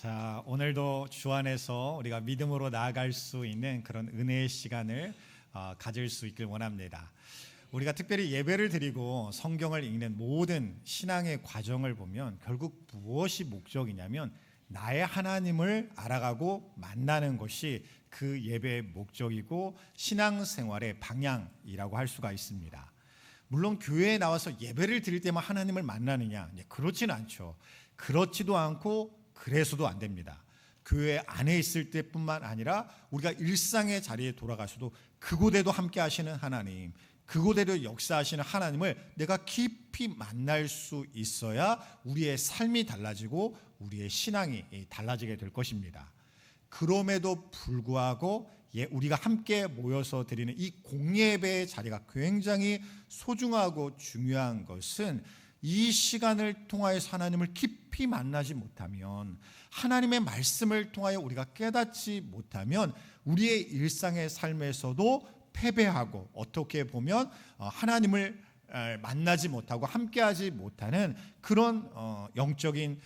자, 오늘도 주 안에서 우리가 믿음으로 나아갈 수 있는 그런 은혜의 시간을 가질 수 있길 원합니다. 우리가 특별히 예배를 드리고 성경을 읽는 모든 신앙의 과정을 보면 결국 무엇이 목적이냐면 나의 하나님을 알아가고 만나는 것이 그 예배의 목적이고 신앙생활의 방향이라고 할 수가 있습니다. 물론 교회에 나와서 예배를 드릴 때만 하나님을 만나느냐? 그렇지는 않죠. 그렇지도 않고 그래서도 안 됩니다. 교회 안에 있을 때뿐만 아니라 우리가 일상의 자리에 돌아가서도 그곳에도 함께 하시는 하나님, 그곳에도 역사하시는 하나님을 내가 깊이 만날 수 있어야 우리의 삶이 달라지고 우리의 신앙이 달라지게 될 것입니다. 그럼에도 불구하고 우리가 함께 모여서 드리는 이 공예배의 자리가 굉장히 소중하고 중요한 것은 이 시간을 통하여서 하나님을 깊이 만나지 못하면, 하나님의 말씀을 통하여 우리가 깨닫지 못하면 우리의 일상의 삶에서도 패배하고 어떻게 보면 하나님을 만나지 못하고 함께하지 못하는 그런 영적인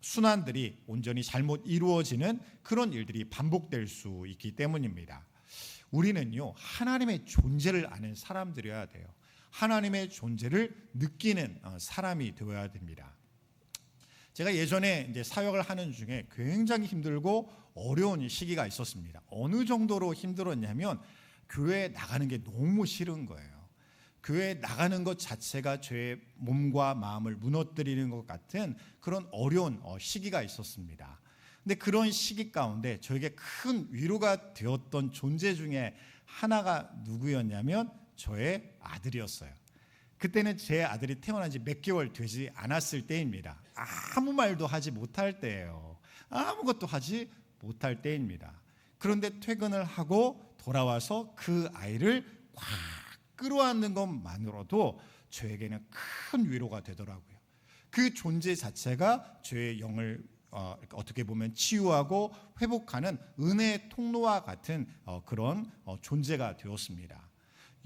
순환들이 온전히 잘못 이루어지는 그런 일들이 반복될 수 있기 때문입니다. 우리는요, 하나님의 존재를 아는 사람들이어야 돼요. 하나님의 존재를 느끼는 사람이 되어야 됩니다. 제가 예전에 이제 사역을 하는 중에 굉장히 힘들고 어려운 시기가 있었습니다. 어느 정도로 힘들었냐면 교회에 나가는 게 너무 싫은 거예요. 교회에 나가는 것 자체가 제 몸과 마음을 무너뜨리는 것 같은 그런 어려운 시기가 있었습니다. 근데 그런 시기 가운데 저에게 큰 위로가 되었던 존재 중에 하나가 누구였냐면 저의 아들이었어요. 그때는 제 아들이 태어난 지 몇 개월 되지 않았을 때입니다. 아무 말도 하지 못할 때예요. 아무것도 하지 못할 때입니다. 그런데 퇴근을 하고 돌아와서 그 아이를 꽉 끌어안는 것만으로도 저에게는 큰 위로가 되더라고요. 그 존재 자체가 저의 영을 어떻게 보면 치유하고 회복하는 은혜의 통로와 같은 그런 존재가 되었습니다.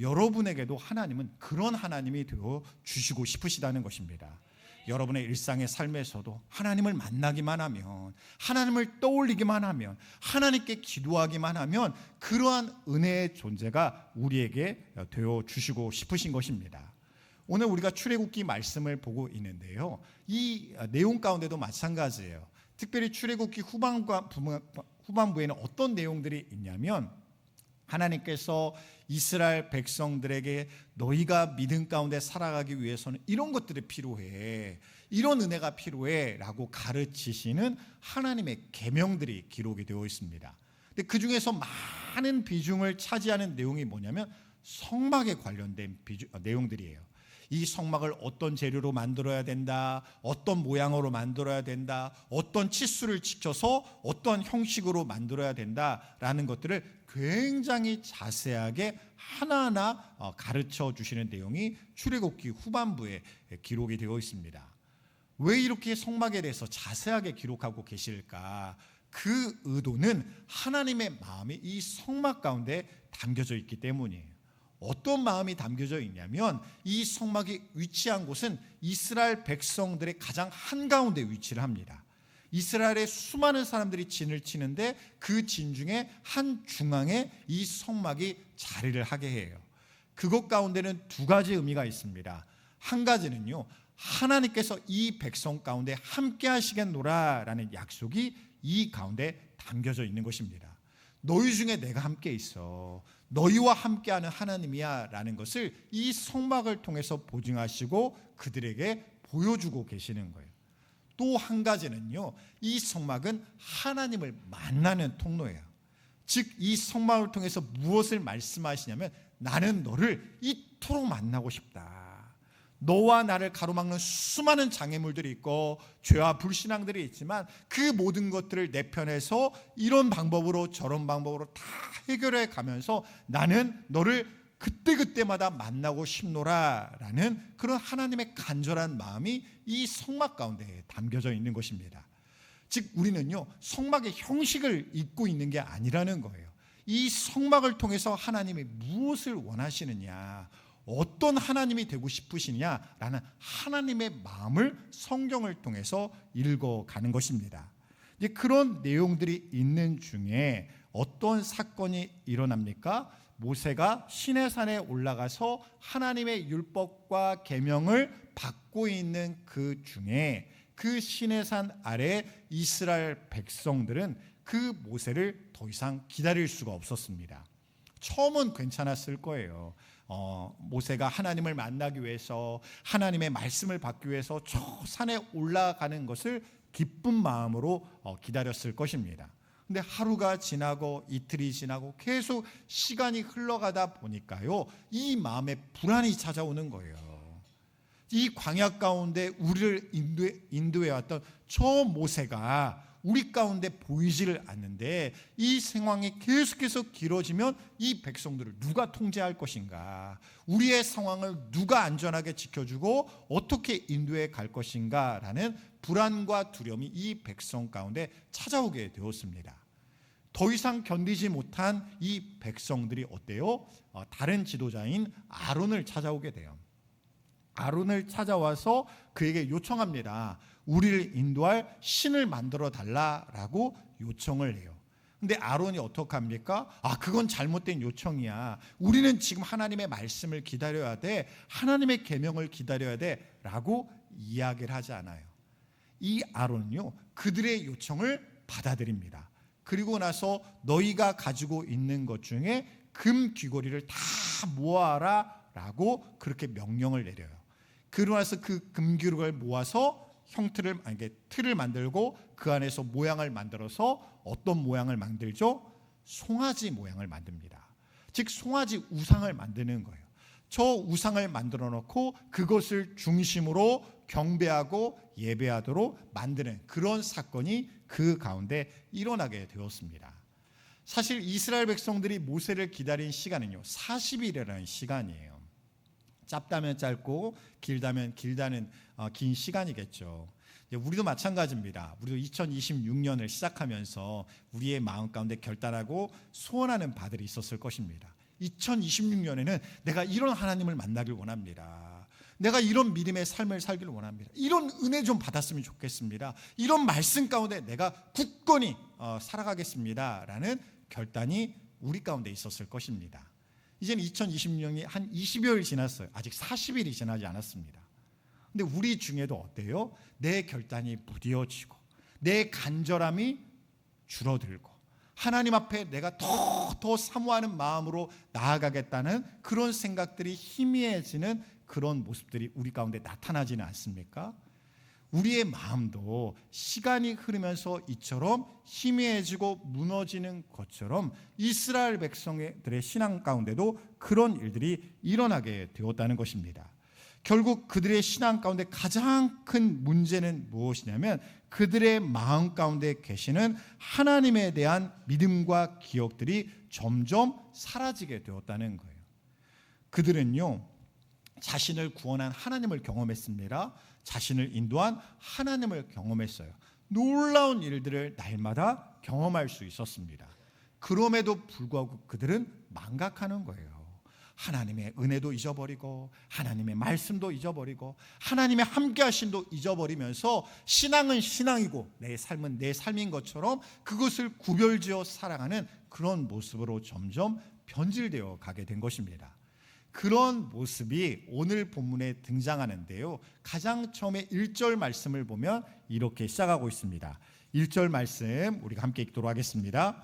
여러분에게도 하나님은 그런 하나님이 되어 주시고 싶으시다는 것입니다. 여러분의 일상의 삶에서도 하나님을 만나기만 하면, 하나님을 떠올리기만 하면, 하나님께 기도하기만 하면 그러한 은혜의 존재가 우리에게 되어 주시고 싶으신 것입니다. 오늘 우리가 출애굽기 말씀을 보고 있는데요, 이 내용 가운데도 마찬가지예요. 특별히 출애굽기 후반부에는 어떤 내용들이 있냐면, 하나님께서 이스라엘 백성들에게 너희가 믿음 가운데 살아가기 위해서는 이런 것들이 필요해, 이런 은혜가 필요해 라고 가르치시는 하나님의 계명들이 기록이 되어 있습니다. 근데 그 중에서 많은 비중을 차지하는 내용이 뭐냐면 성막에 관련된 내용들이에요. 이 성막을 어떤 재료로 만들어야 된다, 어떤 모양으로 만들어야 된다, 어떤 치수를 지켜서 어떤 형식으로 만들어야 된다라는 것들을 굉장히 자세하게 하나하나 가르쳐 주시는 내용이 출애굽기 후반부에 기록이 되어 있습니다. 왜 이렇게 성막에 대해서 자세하게 기록하고 계실까? 그 의도는 하나님의 마음이 이 성막 가운데 담겨져 있기 때문이에요. 어떤 마음이 담겨져 있냐면 이 성막이 위치한 곳은 이스라엘 백성들의 가장 한가운데 위치를 합니다. 이스라엘의 수많은 사람들이 진을 치는데 그 진 중에 한 중앙에 이 성막이 자리를 하게 해요. 그것 가운데는 두 가지 의미가 있습니다. 한 가지는요, 하나님께서 이 백성 가운데 함께 하시겠노라라는 약속이 이 가운데 담겨져 있는 것입니다. 너희 중에 내가 함께 있어, 너희와 함께하는 하나님이야 라는 것을 이 성막을 통해서 보증하시고 그들에게 보여주고 계시는 거예요. 또 한 가지는요, 이 성막은 하나님을 만나는 통로예요. 즉 이 성막을 통해서 무엇을 말씀하시냐면 나는 너를 이토록 만나고 싶다. 너와 나를 가로막는 수많은 장애물들이 있고 죄와 불신앙들이 있지만 그 모든 것들을 내 편에서 이런 방법으로 저런 방법으로 다 해결해 가면서 나는 너를 그때그때마다 만나고 싶노라라는 그런 하나님의 간절한 마음이 이 성막 가운데 담겨져 있는 것입니다. 즉 우리는요, 성막의 형식을 잇고 있는 게 아니라는 거예요. 이 성막을 통해서 하나님이 무엇을 원하시느냐, 어떤 하나님이 되고 싶으시냐라는 하나님의 마음을 성경을 통해서 읽어가는 것입니다. 이제 그런 내용들이 있는 중에 어떤 사건이 일어납니까? 모세가 시내산에 올라가서 하나님의 율법과 계명을 받고 있는 그 중에 그 시내산 아래 이스라엘 백성들은 그 모세를 더 이상 기다릴 수가 없었습니다. 처음은 괜찮았을 거예요. 모세가 하나님을 만나기 위해서, 하나님의 말씀을 받기 위해서 저 산에 올라가는 것을 기쁜 마음으로 기다렸을 것입니다. 근데 하루가 지나고 이틀이 지나고 계속 시간이 흘러가다 보니까요, 이 마음에 불안이 찾아오는 거예요. 이 광야 가운데 우리를 인도해 왔던 저 모세가 우리 가운데 보이지를 않는데, 이 상황이 계속해서 길어지면 이 백성들을 누가 통제할 것인가, 우리의 상황을 누가 안전하게 지켜주고 어떻게 인도해 갈 것인가 라는 불안과 두려움이 이 백성 가운데 찾아오게 되었습니다. 더 이상 견디지 못한 이 백성들이 어때요? 다른 지도자인 아론을 찾아오게 돼요. 아론을 찾아와서 그에게 요청합니다. 우리를 인도할 신을 만들어 달라라고 요청을 해요. 근데 아론이 어떻게 합니까? 그건 잘못된 요청이야. 우리는 지금 하나님의 말씀을 기다려야 돼. 하나님의 계명을 기다려야 돼. 라고 이야기를 하지 않아요. 이 아론은요, 그들의 요청을 받아들입니다. 그리고 나서 너희가 가지고 있는 것 중에 금 귀고리를 다 모아라 라고 그렇게 명령을 내려요. 그러고 나서 그 금귀를 모아서 틀을 만들고 그 안에서 모양을 만들어서 어떤 모양을 만들죠? 송아지 모양을 만듭니다. 즉 송아지 우상을 만드는 거예요. 저 우상을 만들어 놓고 그것을 중심으로 경배하고 예배하도록 만드는 그런 사건이 그 가운데 일어나게 되었습니다. 사실 이스라엘 백성들이 모세를 기다린 시간은요, 40일이라는 시간이에요. 짧다면 짧고 길다면 길다는 긴 시간이겠죠. 우리도 마찬가지입니다. 우리도 2026년을 시작하면서 우리의 마음 가운데 결단하고 소원하는 바들이 있었을 것입니다. 2026년에는 내가 이런 하나님을 만나길 원합니다. 내가 이런 믿음의 삶을 살기를 원합니다. 이런 은혜 좀 받았으면 좋겠습니다. 이런 말씀 가운데 내가 굳건히 살아가겠습니다 라는 결단이 우리 가운데 있었을 것입니다. 이제는 2026년이 한 20여일 지났어요. 아직 40일이 지나지 않았습니다. 근데 우리 중에도 어때요? 내 결단이 무뎌지고 내 간절함이 줄어들고 하나님 앞에 내가 더 사모하는 마음으로 나아가겠다는 그런 생각들이 희미해지는 그런 모습들이 우리 가운데 나타나지는 않습니까? 우리의 마음도 시간이 흐르면서 이처럼 희미해지고 무너지는 것처럼 이스라엘 백성들의 신앙 가운데도 그런 일들이 일어나게 되었다는 것입니다. 결국 그들의 신앙 가운데 가장 큰 문제는 무엇이냐면 그들의 마음 가운데 계시는 하나님에 대한 믿음과 기억들이 점점 사라지게 되었다는 거예요. 그들은요, 자신을 구원한 하나님을 경험했습니다. 자신을 인도한 하나님을 경험했어요. 놀라운 일들을 날마다 경험할 수 있었습니다. 그럼에도 불구하고 그들은 망각하는 거예요. 하나님의 은혜도 잊어버리고 하나님의 말씀도 잊어버리고 하나님의 함께 하심도 잊어버리면서 신앙은 신앙이고 내 삶은 내 삶인 것처럼 그것을 구별지어 살아가는 그런 모습으로 점점 변질되어 가게 된 것입니다. 그런 모습이 오늘 본문에 등장하는데요, 가장 처음에 1절 말씀을 보면 이렇게 시작하고 있습니다. 1절 말씀 우리가 함께 읽도록 하겠습니다.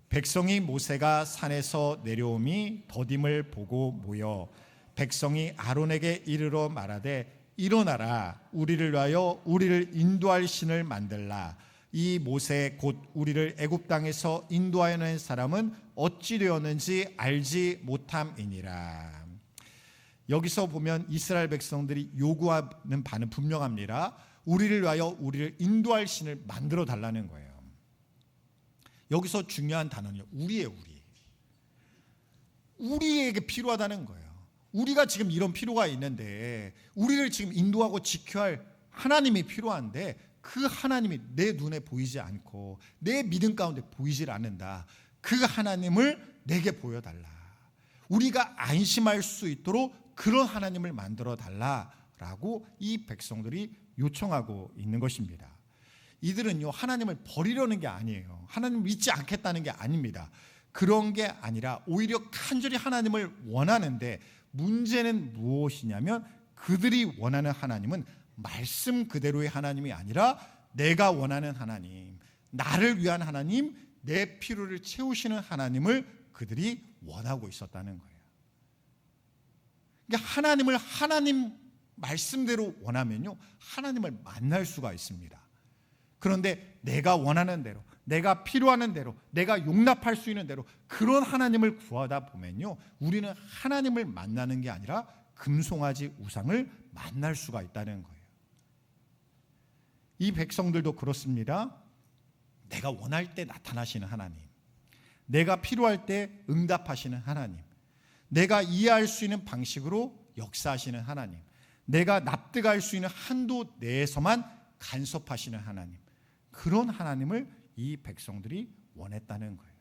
백성이 모세가 산에서 내려옴이 더딤을 보고 모여 백성이 아론에게 이르러 말하되 일어나라, 우리를 위하여 우리를 인도할 신을 만들라. 이 모세 곧 우리를 애굽 땅에서 인도하여낸 사람은 어찌 되었는지 알지 못함이니라. 여기서 보면 이스라엘 백성들이 요구하는 바는 분명합니다. 우리를 위하여 우리를 인도할 신을 만들어 달라는 거예요. 여기서 중요한 단어는요, 우리예요. 우리에게 필요하다는 거예요. 우리가 지금 이런 필요가 있는데 우리를 지금 인도하고 지켜야 할 하나님이 필요한데 그 하나님이 내 눈에 보이지 않고 내 믿음 가운데 보이질 않는다. 그 하나님을 내게 보여달라. 우리가 안심할 수 있도록 그런 하나님을 만들어 달라라고 이 백성들이 요청하고 있는 것입니다. 이들은요 하나님을 버리려는 게 아니에요. 하나님 믿지 않겠다는 게 아닙니다. 그런 게 아니라 오히려 간절히 하나님을 원하는데, 문제는 무엇이냐면 그들이 원하는 하나님은 말씀 그대로의 하나님이 아니라 내가 원하는 하나님, 나를 위한 하나님, 내 필요를 채우시는 하나님을 그들이 원하고 있었다는 거예요. 그러니까 하나님을 하나님 말씀대로 원하면요 하나님을 만날 수가 있습니다. 그런데 내가 원하는 대로, 내가 필요하는 대로, 내가 용납할 수 있는 대로 그런 하나님을 구하다 보면요 우리는 하나님을 만나는 게 아니라 금송아지 우상을 만날 수가 있다는 거예요. 이 백성들도 그렇습니다. 내가 원할 때 나타나시는 하나님, 내가 필요할 때 응답하시는 하나님, 내가 이해할 수 있는 방식으로 역사하시는 하나님, 내가 납득할 수 있는 한도 내에서만 간섭하시는 하나님, 그런 하나님을 이 백성들이 원했다는 거예요.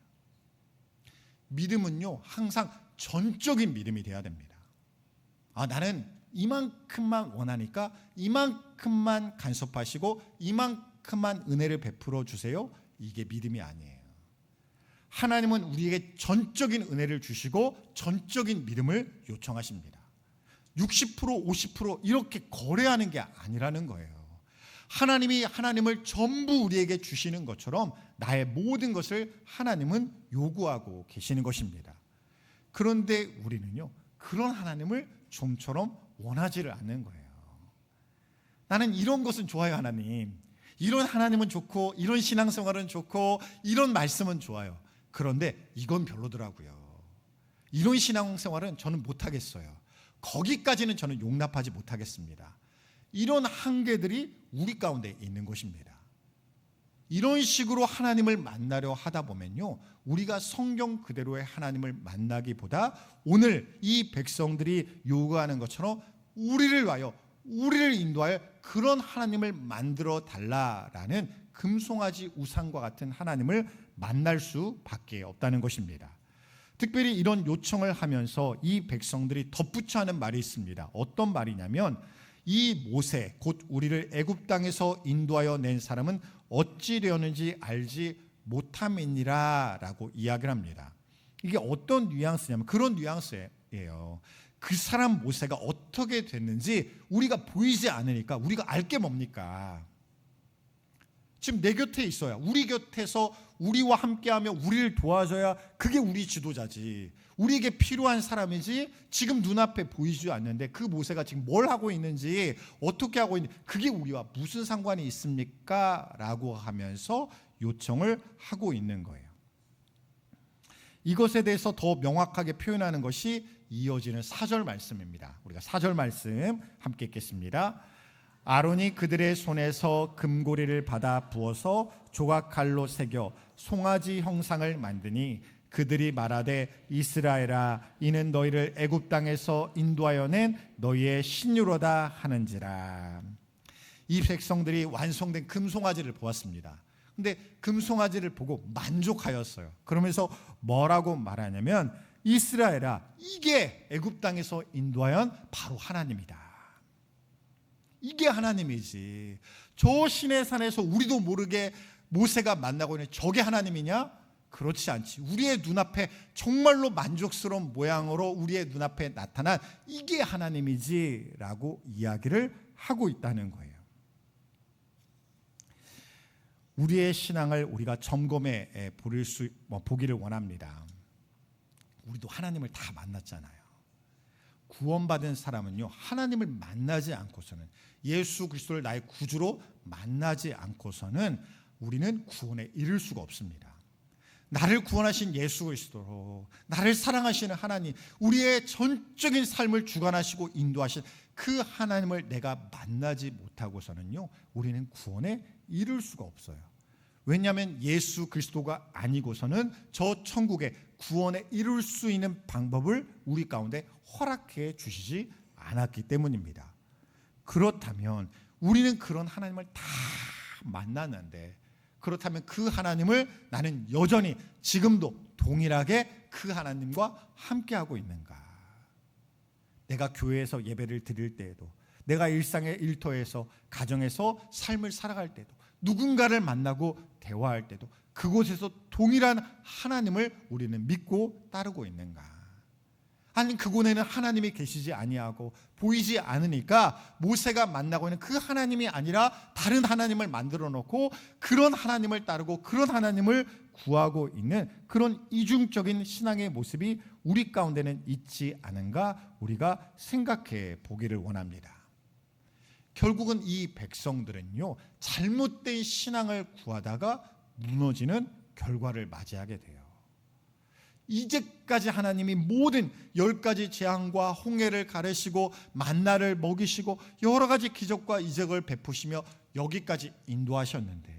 믿음은요 항상 전적인 믿음이 되어야 됩니다. 나는 이만큼만 원하니까 이만큼만 간섭하시고 이만큼만 은혜를 베풀어 주세요, 이게 믿음이 아니에요. 하나님은 우리에게 전적인 은혜를 주시고 전적인 믿음을 요청하십니다. 60% 50% 이렇게 거래하는 게 아니라는 거예요. 하나님이 하나님을 전부 우리에게 주시는 것처럼 나의 모든 것을 하나님은 요구하고 계시는 것입니다. 그런데 우리는요 그런 하나님을 좀처럼 원하지를 않는 거예요. 나는 이런 것은 좋아요 하나님, 이런 하나님은 좋고 이런 신앙생활은 좋고 이런 말씀은 좋아요. 그런데 이건 별로더라고요. 이런 신앙생활은 저는 못하겠어요. 거기까지는 저는 용납하지 못하겠습니다. 이런 한계들이 우리 가운데 있는 것입니다. 이런 식으로 하나님을 만나려 하다 보면요 우리가 성경 그대로의 하나님을 만나기보다 오늘 이 백성들이 요구하는 것처럼 우리를 인도하여 그런 하나님을 만들어 달라라는 금송아지 우상과 같은 하나님을 만날 수밖에 없다는 것입니다. 특별히 이런 요청을 하면서 이 백성들이 덧붙여 하는 말이 있습니다. 어떤 말이냐면, 이 모세 곧 우리를 애굽 땅에서 인도하여 낸 사람은 어찌려는지 알지 못함이니라 라고 이야기를 합니다. 이게 어떤 뉘앙스냐면 그런 뉘앙스예요. 그 사람 모세가 어떻게 됐는지 우리가 보이지 않으니까 우리가 알 게 뭡니까? 지금 내 곁에 있어야, 우리 곁에서 우리와 함께하며 우리를 도와줘야 그게 우리 지도자지, 우리에게 필요한 사람이지. 지금 눈앞에 보이지 않는데 그 모세가 지금 뭘 하고 있는지, 어떻게 하고 있는지, 그게 우리와 무슨 상관이 있습니까? 라고 하면서 요청을 하고 있는 거예요. 이것에 대해서 더 명확하게 표현하는 것이 이어지는 4절 말씀입니다. 우리가 4절 말씀 함께 읽겠습니다. 아론이 그들의 손에서 금고리를 받아 부어서 조각칼로 새겨 송아지 형상을 만드니 그들이 말하되 이스라엘아 이는 너희를 애굽 땅에서 인도하여 낸 너희의 신유로다 하는지라. 이 백성들이 완성된 금송아지를 보았습니다. 근데 금송아지를 보고 만족하였어요. 그러면서 뭐라고 말하냐면, 이스라엘아 이게 애굽 땅에서 인도하여 바로 하나님이다. 이게 하나님이지. 저 시내 산에서 우리도 모르게 모세가 만나고 있는 저게 하나님이냐? 그렇지 않지. 우리의 눈앞에 정말로 만족스러운 모양으로 우리의 눈앞에 나타난 이게 하나님이지 라고 이야기를 하고 있다는 거예요. 우리의 신앙을 우리가 점검해 보기를 원합니다. 우리도 하나님을 다 만났잖아요. 구원받은 사람은요 하나님을 만나지 않고서는, 예수 그리스도를 나의 구주로 만나지 않고서는 우리는 구원에 이를 수가 없습니다. 나를 구원하신 예수 그리스도로, 나를 사랑하시는 하나님, 우리의 전적인 삶을 주관하시고 인도하신 그 하나님을 내가 만나지 못하고서는요 우리는 구원에 이를 수가 없어요. 왜냐하면 예수 그리스도가 아니고서는 저 천국에 구원에 이룰 수 있는 방법을 우리 가운데 허락해 주시지 않았기 때문입니다. 그렇다면 우리는 그런 하나님을 다 만났는데, 그렇다면 그 하나님을 나는 여전히 지금도 동일하게 그 하나님과 함께하고 있는가? 내가 교회에서 예배를 드릴 때에도, 내가 일상의 일터에서, 가정에서 삶을 살아갈 때도, 누군가를 만나고 대화할 때도 그곳에서 동일한 하나님을 우리는 믿고 따르고 있는가? 아니, 그곳에는 하나님이 계시지 아니하고 보이지 않으니까 모세가 만나고 있는 그 하나님이 아니라 다른 하나님을 만들어 놓고 그런 하나님을 따르고 그런 하나님을 구하고 있는 그런 이중적인 신앙의 모습이 우리 가운데는 있지 않은가 우리가 생각해 보기를 원합니다. 결국은 이 백성들은요, 잘못된 신앙을 구하다가 무너지는 결과를 맞이하게 돼요. 이제까지 하나님이 모든 10가지 재앙과 홍해를 가르시고 만나를 먹이시고 여러 가지 기적과 이적을 베푸시며 여기까지 인도하셨는데,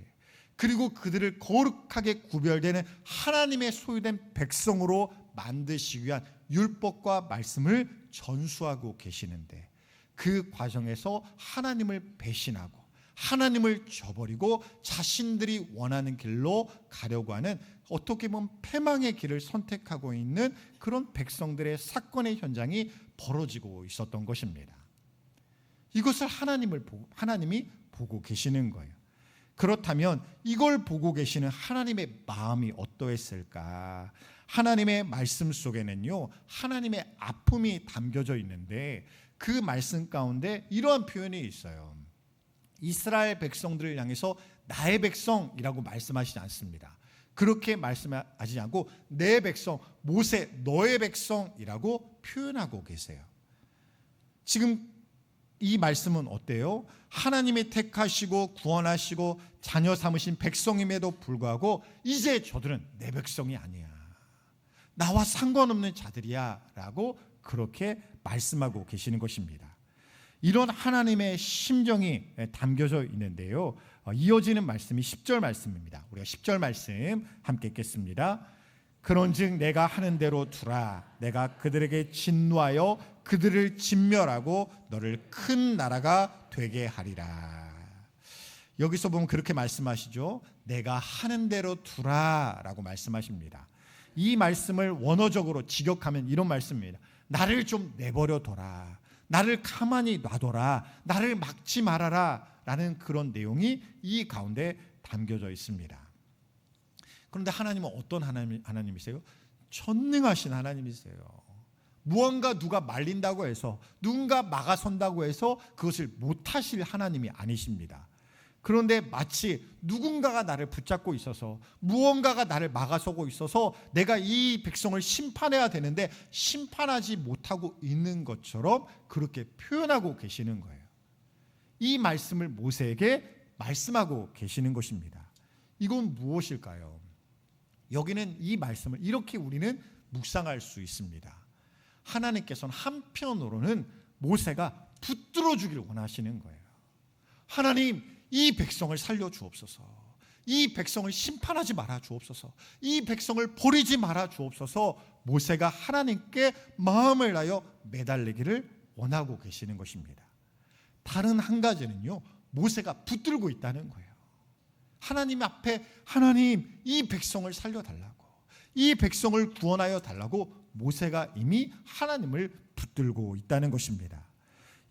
그리고 그들을 거룩하게 구별되는 하나님의 소유된 백성으로 만드시기 위한 율법과 말씀을 전수하고 계시는데, 그 과정에서 하나님을 배신하고 하나님을 저버리고 자신들이 원하는 길로 가려고 하는, 어떻게 보면 패망의 길을 선택하고 있는 그런 백성들의 사건의 현장이 벌어지고 있었던 것입니다. 이것을 하나님이 보고 계시는 거예요. 그렇다면 이걸 보고 계시는 하나님의 마음이 어떠했을까? 하나님의 말씀 속에는요, 하나님의 아픔이 담겨져 있는데 그 말씀 가운데 이러한 표현이 있어요. 이스라엘 백성들을 향해서 나의 백성이라고 말씀하시지 않습니다. 그렇게 말씀하지 않고 내 백성, 모세 너의 백성이라고 표현하고 계세요. 지금 이 말씀은 어때요? 하나님이 택하시고 구원하시고 자녀 삼으신 백성임에도 불구하고 이제 저들은 내 백성이 아니야, 나와 상관없는 자들이야 라고 그렇게 말씀하고 계시는 것입니다. 이런 하나님의 심정이 담겨져 있는데요, 이어지는 말씀이 10절 말씀입니다. 우리가 10절 말씀 함께 읽겠습니다. 그런즉 내가 하는 대로 두라. 내가 그들에게 진노하여 그들을 진멸하고 너를 큰 나라가 되게 하리라. 여기서 보면 그렇게 말씀하시죠. 내가 하는 대로 두라 라고 말씀하십니다. 이 말씀을 원어적으로 직역하면 이런 말씀입니다. 나를 좀 내버려 둬라, 나를 가만히 놔둬라, 나를 막지 말아라 라는 그런 내용이 이 가운데 담겨져 있습니다. 그런데 하나님은 어떤 하나님이세요? 전능하신 하나님이세요. 무언가 누가 말린다고 해서, 누군가 막아선다고 해서 그것을 못하실 하나님이 아니십니다. 그런데 마치 누군가가 나를 붙잡고 있어서, 무언가가 나를 막아서고 있어서 내가 이 백성을 심판해야 되는데 심판하지 못하고 있는 것처럼 그렇게 표현하고 계시는 거예요. 이 말씀을 모세에게 말씀하고 계시는 것입니다. 이건 무엇일까요? 여기는 이 말씀을 이렇게 우리는 묵상할 수 있습니다. 하나님께서는 한편으로는 모세가 붙들어 주길 원하시는 거예요. 하나님, 이 백성을 살려 주옵소서, 이 백성을 심판하지 말아 주옵소서, 이 백성을 버리지 말아 주옵소서. 모세가 하나님께 마음을 다하여 매달리기를 원하고 계시는 것입니다. 다른 한 가지는요, 모세가 붙들고 있다는 거예요. 하나님 앞에, 하나님 이 백성을 살려달라고, 이 백성을 구원하여 달라고 모세가 이미 하나님을 붙들고 있다는 것입니다.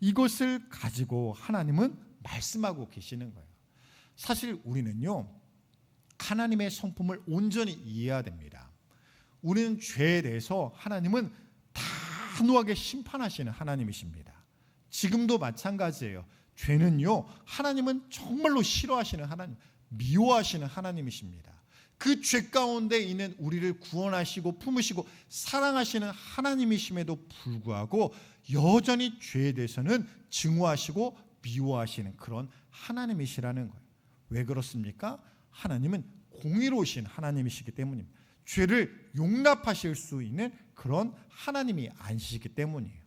이것을 가지고 하나님은 말씀하고 계시는 거예요. 사실 우리는요, 하나님의 성품을 온전히 이해해야 됩니다. 우리는 죄에 대해서 하나님은 단호하게 심판하시는 하나님이십니다. 지금도 마찬가지예요. 죄는요, 하나님은 정말로 싫어하시는 하나님, 미워하시는 하나님이십니다. 그 죄 가운데 있는 우리를 구원하시고 품으시고 사랑하시는 하나님이심에도 불구하고 여전히 죄에 대해서는 증오하시고 미워하시는 그런 하나님이시라는 거예요. 왜 그렇습니까? 하나님은 공의로우신 하나님이시기 때문입니다. 죄를 용납하실 수 있는 그런 하나님이 아니시기 때문이에요.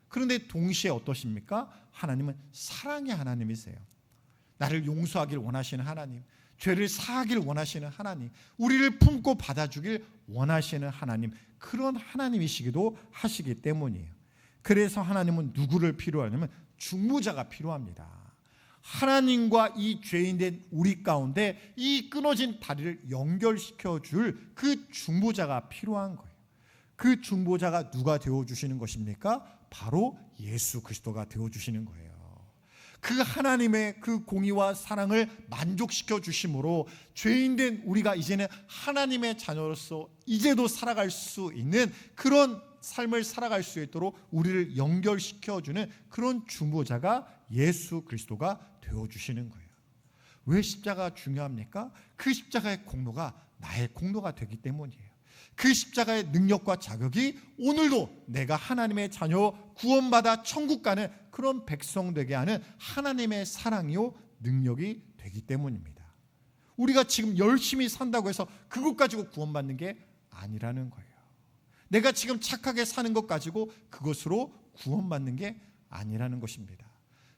그런데 동시에 어떠십니까? 하나님은 사랑의 하나님이세요. 나를 용서하길 원하시는 하나님, 죄를 사하길 원하시는 하나님, 우리를 품고 받아주길 원하시는 하나님, 그런 하나님이시기도 하시기 때문이에요. 그래서 하나님은 누구를 필요하냐면 중보자가 필요합니다. 하나님과 이 죄인된 우리 가운데 이 끊어진 다리를 연결시켜 줄 그 중보자가 필요한 거예요. 그 중보자가 누가 되어주시는 것입니까? 바로 예수 그리스도가 되어주시는 거예요. 그 하나님의 그 공의와 사랑을 만족시켜 주심으로 죄인된 우리가 이제는 하나님의 자녀로서 이제도 살아갈 수 있는 그런 삶을 살아갈 수 있도록 우리를 연결시켜주는 그런 중보자가 예수 그리스도가 되어주시는 거예요. 왜 십자가가 중요합니까? 그 십자가의 공로가 나의 공로가 되기 때문이에요. 그 십자가의 능력과 자격이 오늘도 내가 하나님의 자녀 구원받아 천국 가는 그런 백성 되게 하는 하나님의 사랑이요 능력이 되기 때문입니다. 우리가 지금 열심히 산다고 해서 그것 가지고 구원받는 게 아니라는 거예요. 내가 지금 착하게 사는 것 가지고 그것으로 구원받는 게 아니라는 것입니다.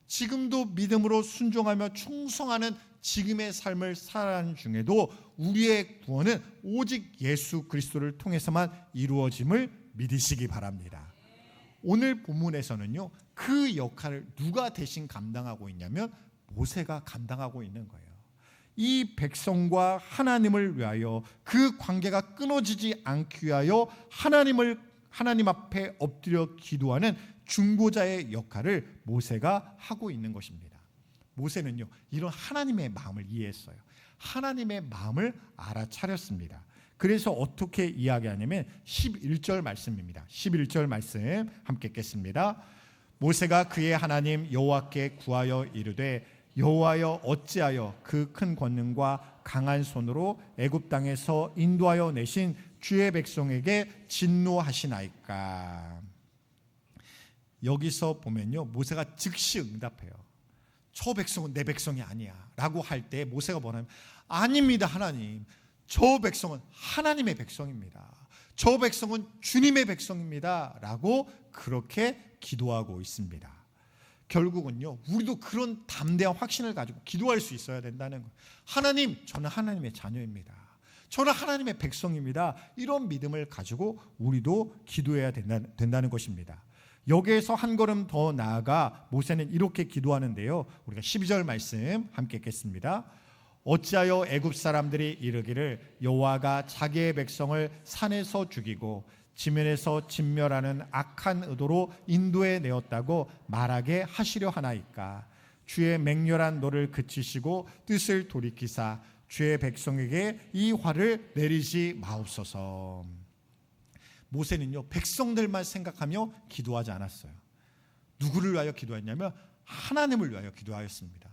지금도 믿음으로 순종하며 충성하는 지금의 삶을 살아가는 중에도 우리의 구원은 오직 예수 그리스도를 통해서만 이루어짐을 믿으시기 바랍니다. 오늘 본문에서는요, 그 역할을 누가 대신 감당하고 있냐면 모세가 감당하고 있는 거예요. 이 백성과 하나님을 위하여 그 관계가 끊어지지 않기 위하여 하나님 앞에 엎드려 기도하는 중보자의 역할을 모세가 하고 있는 것입니다. 모세는요, 이런 하나님의 마음을 이해했어요. 하나님의 마음을 알아차렸습니다. 그래서 어떻게 이야기하냐면 11절 말씀입니다. 11절 말씀 함께 읽겠습니다. 모세가 그의 하나님 여호와께 구하여 이르되 여호와여 어찌하여 그 큰 권능과 강한 손으로 애굽 땅에서 인도하여 내신 주의 백성에게 진노하시나이까. 여기서 보면요, 모세가 즉시 응답해요. 저 백성은 내 백성이 아니야 라고 할 때 모세가 뭐냐면 아닙니다 하나님, 저 백성은 하나님의 백성입니다. 저 백성은 주님의 백성입니다 라고 그렇게 기도하고 있습니다. 결국은요, 우리도 그런 담대한 확신을 가지고 기도할 수 있어야 된다는 거예요. 하나님, 저는 하나님의 자녀입니다. 저는 하나님의 백성입니다. 이런 믿음을 가지고 우리도 기도해야 된다는 것입니다. 여기에서 한 걸음 더 나아가 모세는 이렇게 기도하는데요, 우리가 12절 말씀 함께 읽겠습니다. 어찌하여 애굽 사람들이 이르기를 여호와가 자기의 백성을 산에서 죽이고 지면에서 진멸하는 악한 의도로 인도해 내었다고 말하게 하시려 하나이까. 주의 맹렬한 노를 그치시고 뜻을 돌이키사 주의 백성에게 이 화를 내리지 마옵소서. 모세는요, 백성들만 생각하며 기도하지 않았어요. 누구를 위하여 기도했냐면 하나님을 위하여 기도하였습니다.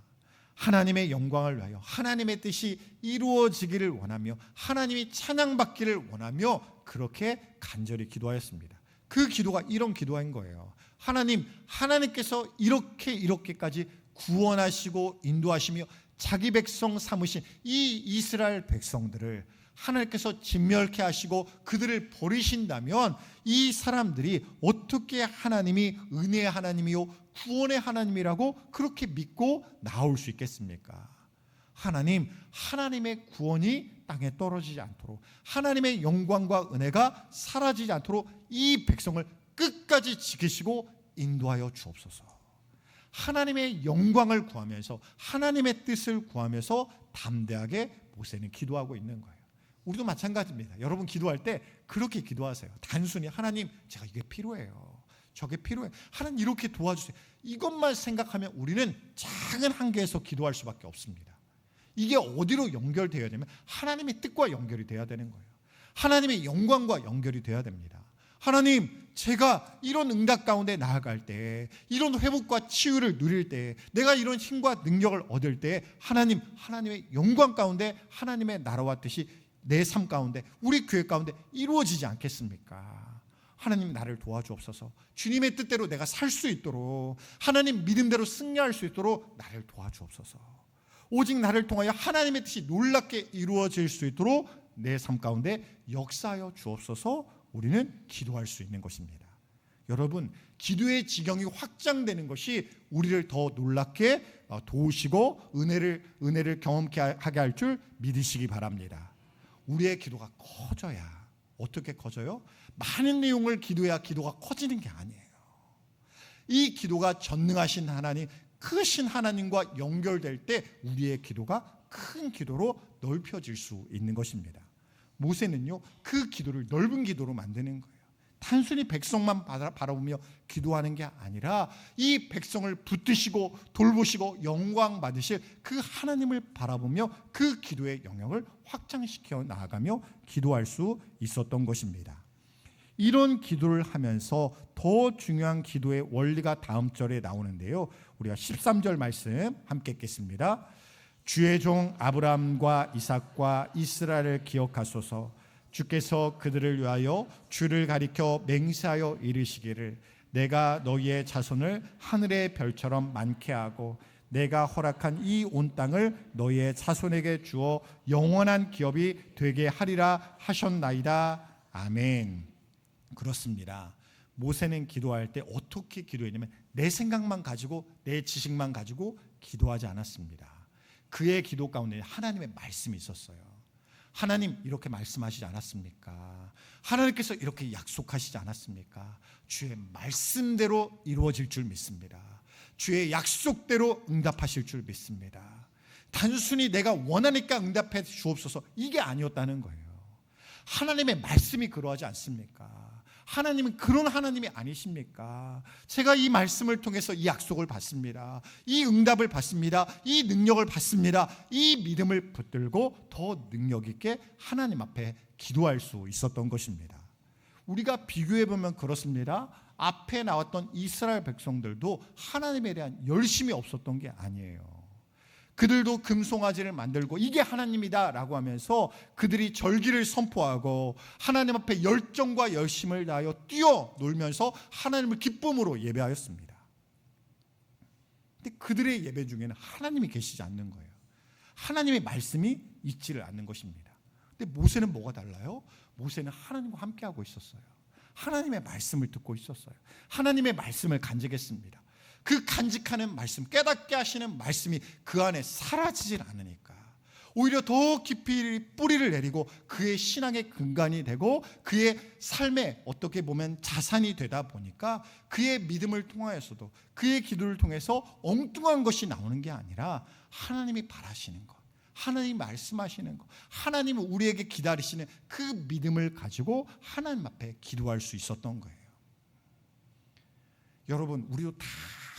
하나님의 영광을 위하여 하나님의 뜻이 이루어지기를 원하며 하나님이 찬양받기를 원하며 그렇게 간절히 기도하였습니다. 그 기도가 이런 기도인 거예요. 하나님께서 이렇게까지 구원하시고 인도하시며 자기 백성 삼으신 이 이스라엘 백성들을 하나님께서 진멸케 하시고 그들을 버리신다면 이 사람들이 어떻게 하나님이 은혜의 하나님이요 구원의 하나님이라고 그렇게 믿고 나올 수 있겠습니까? 하나님의 구원이 땅에 떨어지지 않도록, 하나님의 영광과 은혜가 사라지지 않도록 이 백성을 끝까지 지키시고 인도하여 주옵소서. 하나님의 영광을 구하면서 하나님의 뜻을 구하면서 담대하게 모세는 기도하고 있는 거예요. 우리도 마찬가지입니다. 여러분 기도할 때 그렇게 기도하세요. 단순히 하나님, 제가 이게 필요해요, 저게 필요해, 하나님 이렇게 도와주세요, 이것만 생각하면 우리는 작은 한계에서 기도할 수밖에 없습니다. 이게 어디로 연결되어야 되면 하나님의 뜻과 연결이 돼야 되는 거예요. 하나님의 영광과 연결이 돼야 됩니다. 하나님, 제가 이런 응답 가운데 나아갈 때, 이런 회복과 치유를 누릴 때, 내가 이런 힘과 능력을 얻을 때 하나님의 영광 가운데 하나님의 나라와 뜻이 내 삶 가운데, 우리 교회 가운데 이루어지지 않겠습니까? 하나님, 나를 도와주옵소서. 주님의 뜻대로 내가 살 수 있도록, 하나님 믿음대로 승리할 수 있도록 나를 도와주옵소서. 오직 나를 통하여 하나님의 뜻이 놀랍게 이루어질 수 있도록 내 삶 가운데 역사하여 주옵소서. 우리는 기도할 수 있는 것입니다. 여러분, 기도의 지경이 확장되는 것이 우리를 더 놀랍게 도우시고 은혜를 경험케 하게 할 줄 믿으시기 바랍니다. 우리의 기도가 커져야, 어떻게 커져요? 많은 내용을 기도해야 기도가 커지는 게 아니에요. 이 기도가 전능하신 하나님, 크신 하나님과 연결될 때 우리의 기도가 큰 기도로 넓혀질 수 있는 것입니다. 모세는요, 그 기도를 넓은 기도로 만드는 거예요. 단순히 백성만 바라보며 기도하는 게 아니라 이 백성을 붙드시고 돌보시고 영광 받으실 그 하나님을 바라보며 그 기도의 영역을 확장시켜 나아가며 기도할 수 있었던 것입니다. 이런 기도를 하면서 더 중요한 기도의 원리가 다음 절에 나오는데요. 우리가 13절 말씀 함께 읽겠습니다. 주의 종 아브라함과 이삭과 이스라엘을 기억하소서. 주께서 그들을 위하여 주를 가리켜 맹세하여 이르시기를 내가 너희의 자손을 하늘의 별처럼 많게 하고 내가 허락한 이 온 땅을 너희의 자손에게 주어 영원한 기업이 되게 하리라 하셨나이다. 아멘. 그렇습니다. 모세는 기도할 때 어떻게 기도했냐면 내 생각만 가지고 내 지식만 가지고 기도하지 않았습니다. 그의 기도 가운데 하나님의 말씀이 있었어요. 하나님 이렇게 말씀하시지 않았습니까? 하나님께서 이렇게 약속하시지 않았습니까? 주의 말씀대로 이루어질 줄 믿습니다. 주의 약속대로 응답하실 줄 믿습니다. 단순히 내가 원하니까 응답해 주옵소서 이게 아니었다는 거예요. 하나님의 말씀이 그러하지 않습니까? 하나님은 그런 하나님이 아니십니까? 제가 이 말씀을 통해서 이 약속을 받습니다. 이 응답을 받습니다. 이 능력을 받습니다. 이 믿음을 붙들고 더 능력 있게 하나님 앞에 기도할 수 있었던 것입니다. 우리가 비교해 보면 그렇습니다. 앞에 나왔던 이스라엘 백성들도 하나님에 대한 열심이 없었던 게 아니에요. 그들도 금송아지를 만들고 이게 하나님이다 라고 하면서 그들이 절기를 선포하고 하나님 앞에 열정과 열심을 다하여 뛰어놀면서 하나님을 기쁨으로 예배하였습니다. 근데 그들의 예배 중에는 하나님이 계시지 않는 거예요. 하나님의 말씀이 있지를 않는 것입니다. 근데 모세는 뭐가 달라요? 모세는 하나님과 함께하고 있었어요. 하나님의 말씀을 듣고 있었어요. 하나님의 말씀을 간직했습니다. 그 간직하는 말씀, 깨닫게 하시는 말씀이 그 안에 사라지질 않으니까 오히려 더 깊이 뿌리를 내리고 그의 신앙의 근간이 되고 그의 삶에 어떻게 보면 자산이 되다 보니까 그의 믿음을 통하여서도 그의 기도를 통해서 엉뚱한 것이 나오는 게 아니라 하나님이 바라시는 것, 하나님이 말씀하시는 것, 하나님이 우리에게 기다리시는 그 믿음을 가지고 하나님 앞에 기도할 수 있었던 거예요. 여러분, 우리도 다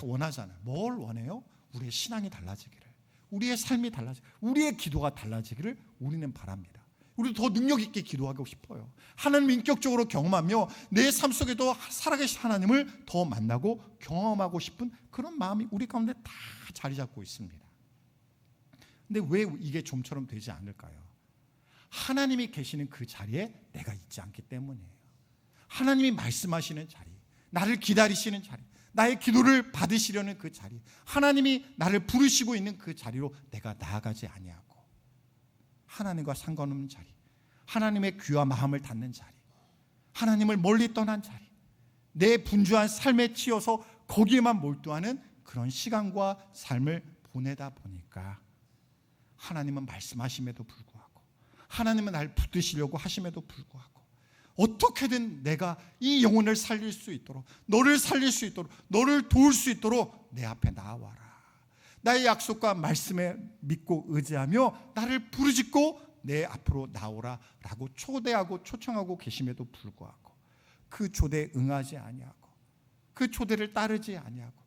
원하잖아요. 뭘 원해요? 우리의 신앙이 달라지기를, 우리의 삶이 달라지기를, 우리의 기도가 달라지기를 우리는 바랍니다. 우리도 더 능력 있게 기도하고 싶어요. 하나님을 인격적으로 경험하며 내 삶 속에도 살아계신 하나님을 더 만나고 경험하고 싶은 그런 마음이 우리 가운데 다 자리 잡고 있습니다. 근데 왜 이게 좀처럼 되지 않을까요? 하나님이 계시는 그 자리에 내가 있지 않기 때문이에요. 하나님이 말씀하시는 자리, 나를 기다리시는 자리, 나의 기도를 받으시려는 그 자리, 하나님이 나를 부르시고 있는 그 자리로 내가 나아가지 아니하고 하나님과 상관없는 자리, 하나님의 귀와 마음을 닫는 자리, 하나님을 멀리 떠난 자리, 내 분주한 삶에 치여서 거기에만 몰두하는 그런 시간과 삶을 보내다 보니까 하나님은 말씀하심에도 불구하고 하나님은 나를 붙드시려고 하심에도 불구하고 어떻게든 내가 이 영혼을 살릴 수 있도록, 너를 살릴 수 있도록, 너를 도울 수 있도록 내 앞에 나와라, 나의 약속과 말씀에 믿고 의지하며 나를 부르짖고 내 앞으로 나오라 라고 초대하고 초청하고 계심에도 불구하고 그 초대에 응하지 아니하고 그 초대를 따르지 아니하고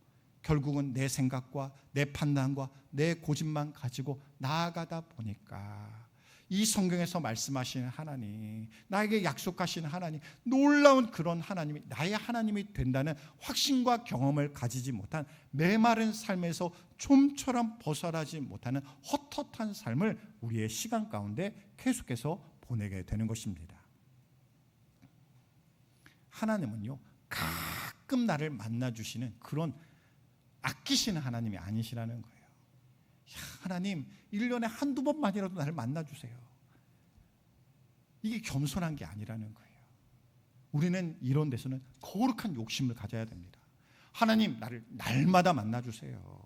결국은 내 생각과 내 판단과 내 고집만 가지고 나아가다 보니까 이 성경에서 말씀하시는 하나님, 나에게 약속하시는 하나님, 놀라운 그런 하나님이 나의 하나님이 된다는 확신과 경험을 가지지 못한 메마른 삶에서 좀처럼 벗어나지 못하는 헛헛한 삶을 우리의 시간 가운데 계속해서 보내게 되는 것입니다. 하나님은요, 가끔 나를 만나주시는 그런 아끼시는 하나님이 아니시라는 거예요. 하나님 1년에 한두 번만이라도 나를 만나주세요. 이게 겸손한 게 아니라는 거예요. 우리는 이런 데서는 거룩한 욕심을 가져야 됩니다. 하나님 나를 날마다 만나주세요.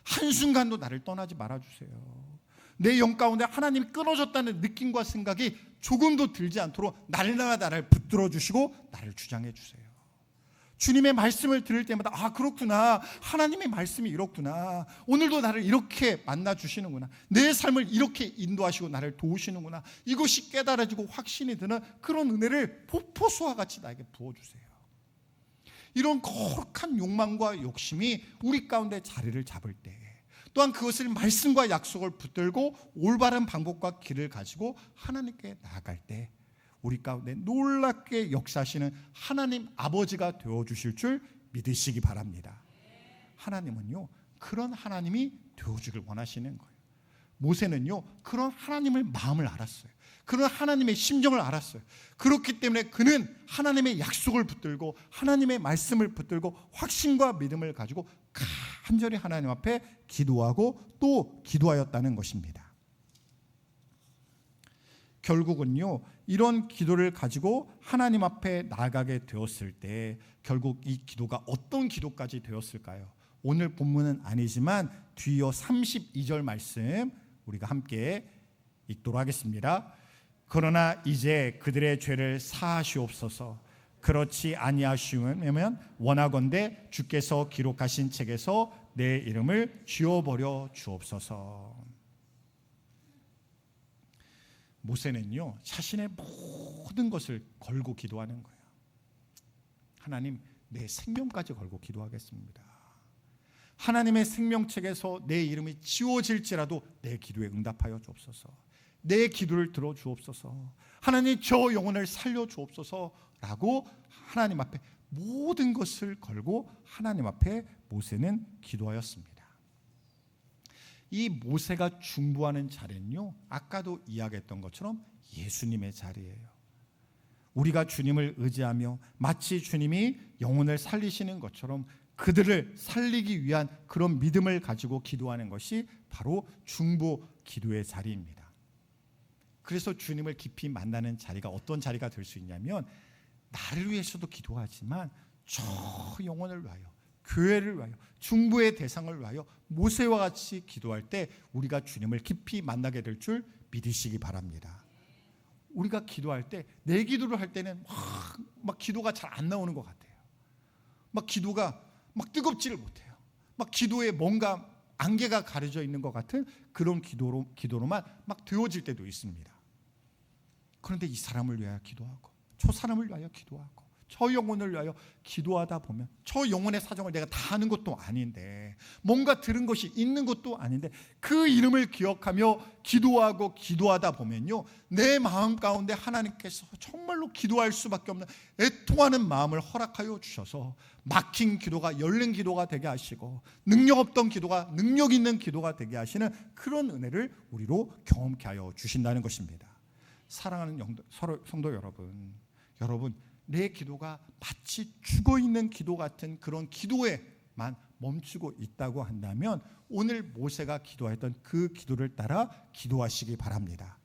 한순간도 나를 떠나지 말아주세요. 내 영 가운데 하나님이 끊어졌다는 느낌과 생각이 조금도 들지 않도록 날마다 나를 붙들어 주시고 나를 주장해 주세요. 주님의 말씀을 들을 때마다 아, 그렇구나, 하나님의 말씀이 이렇구나, 오늘도 나를 이렇게 만나주시는구나, 내 삶을 이렇게 인도하시고 나를 도우시는구나, 이것이 깨달아지고 확신이 드는 그런 은혜를 폭포수와 같이 나에게 부어주세요. 이런 거룩한 욕망과 욕심이 우리 가운데 자리를 잡을 때, 또한 그것을 말씀과 약속을 붙들고 올바른 방법과 길을 가지고 하나님께 나아갈 때 우리 가운데 놀랍게 역사하시는 하나님 아버지가 되어주실 줄 믿으시기 바랍니다. 하나님은요, 그런 하나님이 되어주길 원하시는 거예요. 모세는요, 그런 하나님의 마음을 알았어요. 그런 하나님의 심정을 알았어요. 그렇기 때문에 그는 하나님의 약속을 붙들고 하나님의 말씀을 붙들고 확신과 믿음을 가지고 간절히 하나님 앞에 기도하고 또 기도하였다는 것입니다. 결국은요, 이런 기도를 가지고 하나님 앞에 나아가게 되었을 때 결국 이 기도가 어떤 기도까지 되었을까요? 오늘 본문은 아니지만 뒤이어 32절 말씀 우리가 함께 읽도록 하겠습니다. 그러나 이제 그들의 죄를 사하시옵소서. 그렇지 아니하시면 원하건대 주께서 기록하신 책에서 내 이름을 지워버려 주옵소서. 모세는요, 자신의 모든 것을 걸고 기도하는 거예요. 하나님, 내 생명까지 걸고 기도하겠습니다. 하나님의 생명책에서 내 이름이 지워질지라도 내 기도에 응답하여 주옵소서. 내 기도를 들어주옵소서. 하나님, 저 영혼을 살려주옵소서라고 하나님 앞에 모든 것을 걸고 하나님 앞에 모세는 기도하였습니다. 이 모세가 중보하는 자리는요, 아까도 이야기했던 것처럼 예수님의 자리예요. 우리가 주님을 의지하며 마치 주님이 영혼을 살리시는 것처럼 그들을 살리기 위한 그런 믿음을 가지고 기도하는 것이 바로 중보 기도의 자리입니다. 그래서 주님을 깊이 만나는 자리가 어떤 자리가 될 수 있냐면, 나를 위해서도 기도하지만 저 영혼을 위하여, 교회를 위하여, 중보의 대상을 위하여 모세와 같이 기도할 때 우리가 주님을 깊이 만나게 될 줄 믿으시기 바랍니다. 우리가 기도할 때, 내 기도를 할 때는 막 기도가 잘 안 나오는 것 같아요. 막 기도가 막 뜨겁지를 못해요. 막 기도에 뭔가 안개가 가려져 있는 것 같은 그런 기도로만 막 되어질 때도 있습니다. 그런데 이 사람을 위하여 기도하고 저 사람을 위하여 기도하고 저 영혼을 위하여 기도하다 보면, 저 영혼의 사정을 내가 다 아는 것도 아닌데, 뭔가 들은 것이 있는 것도 아닌데, 그 이름을 기억하며 기도하고 기도하다 보면요, 내 마음 가운데 하나님께서 정말로 기도할 수밖에 없는 애통하는 마음을 허락하여 주셔서 막힌 기도가 열린 기도가 되게 하시고, 능력 없던 기도가 능력 있는 기도가 되게 하시는 그런 은혜를 우리로 경험케 하여 주신다는 것입니다. 사랑하는 성도 여러분, 내 기도가 마치 죽어있는 기도 같은 그런 기도에만 멈추고 있다고 한다면 오늘 모세가 기도했던 그 기도를 따라 기도하시기 바랍니다.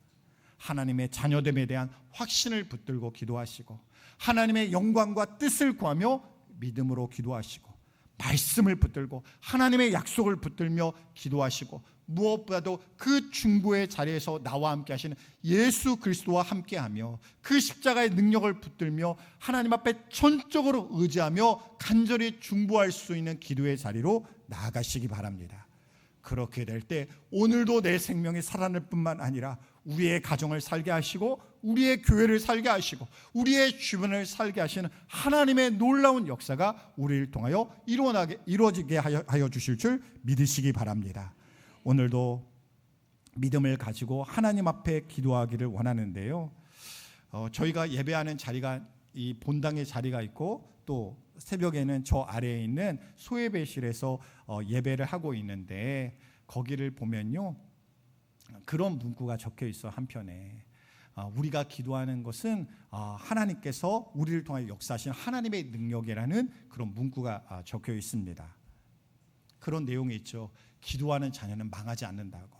하나님의 자녀됨에 대한 확신을 붙들고 기도하시고, 하나님의 영광과 뜻을 구하며 믿음으로 기도하시고, 말씀을 붙들고 하나님의 약속을 붙들며 기도하시고, 무엇보다도 그 중보의 자리에서 나와 함께 하시는 예수 그리스도와 함께하며 그 십자가의 능력을 붙들며 하나님 앞에 전적으로 의지하며 간절히 중보할 수 있는 기도의 자리로 나아가시기 바랍니다. 그렇게 될 때 오늘도 내 생명이 살아날 뿐만 아니라 우리의 가정을 살게 하시고 우리의 교회를 살게 하시고 우리의 주변을 살게 하시는 하나님의 놀라운 역사가 우리를 통하여 이루어지게 하여 주실 줄 믿으시기 바랍니다. 오늘도 믿음을 가지고 하나님 앞에 기도하기를 원하는데요, 저희가 예배하는 자리가 이 본당의 자리가 있고, 또 새벽에는 저 아래에 있는 소예배실에서 예배를 하고 있는데, 거기를 보면요, 그런 문구가 적혀 있어. 한편에 우리가 기도하는 것은 하나님께서 우리를 통하여 역사하신 하나님의 능력이라는 그런 문구가 적혀 있습니다. 그런 내용이 있죠. 기도하는 자녀는 망하지 않는다고,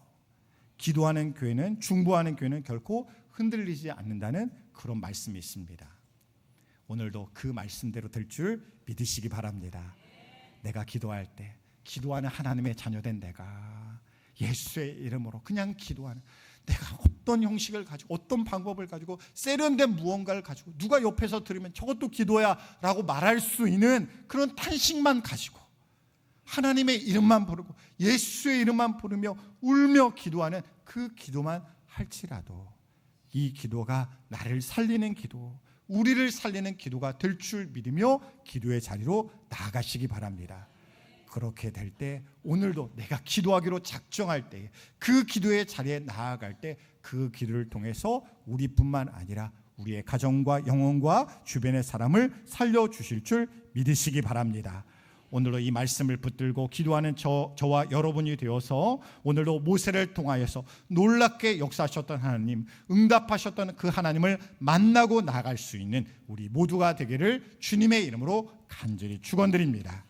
기도하는 교회는, 중보하는 교회는 결코 흔들리지 않는다는 그런 말씀이 있습니다. 오늘도 그 말씀대로 될 줄 믿으시기 바랍니다. 내가 기도할 때, 기도하는 하나님의 자녀된 내가 예수의 이름으로 그냥 기도하는, 내가 어떤 형식을 가지고 어떤 방법을 가지고 세련된 무언가를 가지고 누가 옆에서 들으면 저것도 기도야 라고 말할 수 있는 그런 탄식만 가지고 하나님의 이름만 부르고 예수의 이름만 부르며 울며 기도하는 그 기도만 할지라도 이 기도가 나를 살리는 기도, 우리를 살리는 기도가 될 줄 믿으며 기도의 자리로 나아가시기 바랍니다. 그렇게 될 때 오늘도 내가 기도하기로 작정할 때 그 기도의 자리에 나아갈 때 그 기도를 통해서 우리뿐만 아니라 우리의 가정과 영혼과 주변의 사람을 살려주실 줄 믿으시기 바랍니다. 오늘도 이 말씀을 붙들고 기도하는 저와 여러분이 되어서 오늘도 모세를 통하여서 놀랍게 역사하셨던 하나님, 응답하셨던 그 하나님을 만나고 나갈 수 있는 우리 모두가 되기를 주님의 이름으로 간절히 축원드립니다.